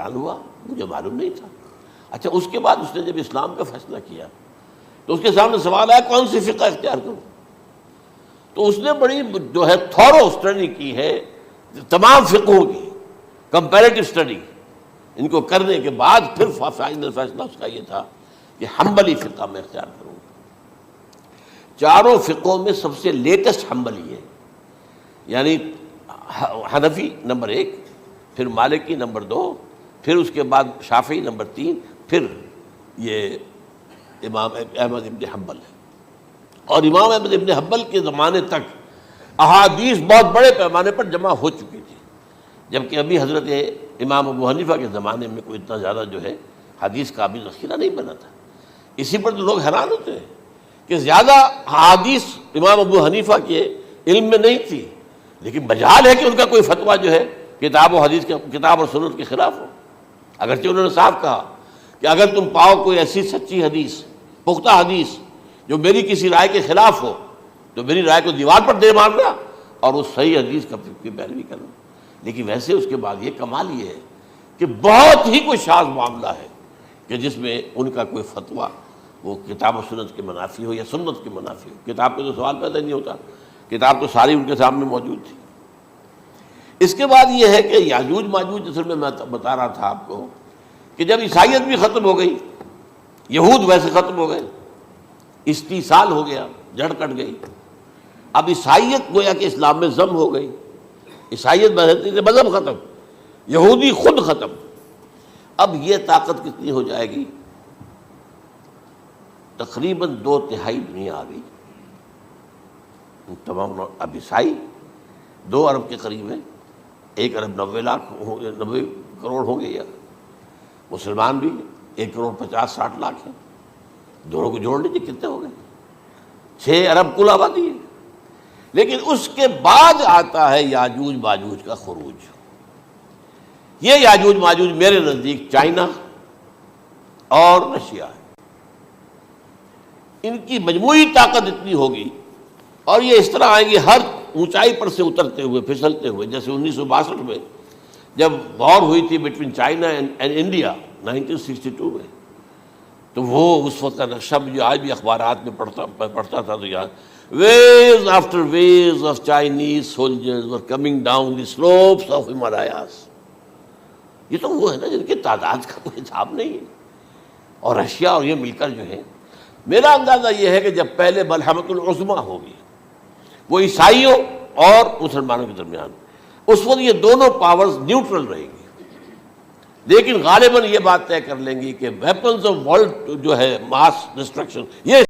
حیران ہوا، مجھے معلوم نہیں تھا۔ اچھا اس کے بعد اس نے جب اسلام کا فیصلہ کیا تو اس کے سامنے سوال آیا کون سی فقہ اختیار کروں؟ تو اس نے بڑی جو ہے تھورو اسٹڈی کی ہے تمام فقہوں کی، کمپیریٹو اسٹڈی، ان کو کرنے کے بعد پھر فائنل فیصلہ اس کا یہ تھا کہ حنبلی فقہ میں اختیار کروں۔ چاروں فقہوں میں سب سے لیٹسٹ حنبلی ہے، یعنی حنفی نمبر 1، پھر مالکی نمبر 2، پھر اس کے بعد شافعی نمبر 3، پھر یہ امام احمد ابن حنبل ہے۔ اور امام احمد ابن حنبل کے زمانے تک احادیث بہت بڑے پیمانے پر جمع ہو چکی تھی، جبکہ ابھی حضرت امام ابو حنیفہ کے زمانے میں کوئی اتنا زیادہ جو ہے حدیث کا بھی ذخیرہ نہیں بنا تھا۔ اسی پر تو لوگ حیران ہوتے ہیں کہ زیادہ حدیث امام ابو حنیفہ کے علم میں نہیں تھی، لیکن مجال ہے کہ ان کا کوئی فتویٰ جو ہے کتاب و حدیث کے، کتاب اور سنت کے خلاف ہو۔ اگرچہ انہوں نے صاف کہا کہ اگر تم پاؤ کوئی ایسی سچی حدیث، پختہ حدیث جو میری کسی رائے کے خلاف ہو تو میری رائے کو دیوار پر دے مارنا اور اس صحیح حدیث کی پیروی کرنا۔ لیکن ویسے اس کے بعد یہ کمال یہ ہے کہ بہت ہی کوئی شاذ معاملہ ہے کہ جس میں ان کا کوئی فتویٰ وہ کتاب و سنت کے منافی ہو یا سنت کے منافی ہو۔ کتاب پہ تو سوال پیدا نہیں ہوتا، کتاب تو ساری ان کے سامنے موجود تھی۔ اس کے بعد یہ ہے کہ یاجوج ماجوج، اصل میں بتا رہا تھا آپ کو کہ جب عیسائیت بھی ختم ہو گئی، یہود ویسے ختم ہو گئے، استیصال ہو گیا، جڑ کٹ گئی، اب عیسائیت گویا کہ اسلام میں ضم ہو گئی، عیسائیت مذہب ختم، یہودی خود ختم۔ اب یہ طاقت کتنی ہو جائے گی؟ تقریباً 2/3 دنیا آ گئی، تمام اب عیسائی 2 ارب کے قریب ہے، 1 ارب 90 کروڑ ہو گئے، یا مسلمان بھی 1 کروڑ 50-60 لاکھ ہیں، دونوں کو جوڑ لیجیے کتنے ہو گئے؟ 6 ارب کل آبادی ہے۔ لیکن اس کے بعد آتا ہے یاجوج ماجوج کا خروج۔ یہ یاجوج ماجوج میرے نزدیک چائنا اور رشیا ہے، ان کی مجموعی طاقت اتنی ہوگی اور یہ اس طرح آئیں گے ہر اونچائی پر سے اترتے ہوئے، پھسلتے ہوئے، جیسے 1962 میں جب وار ہوئی تھی بٹوین چائنا اینڈ انڈیا 1962 میں، تو وہ اس وقت کا نقشہ جو آج بھی اخبارات میں پڑھتا تھا تو یاد، waves after waves of Chinese soldiers were coming down the slopes of Himalayas۔ یہ تو وہ ہے نا جن کی تعداد کا کوئی حساب نہیں ہے، اور رشیا اور یہ مل کر جو ہے، میرا اندازہ یہ ہے کہ جب پہلے ملحمۃ العظمیٰ ہوگی وہ عیسائیوں اور مسلمانوں کے درمیان، اس وقت یہ دونوں پاورز نیوٹرل رہیں گی، لیکن غالباً یہ بات طے کر لیں گی کہ ویپنز آف ورلڈ جو ہے ماس ڈسٹرکشن یہ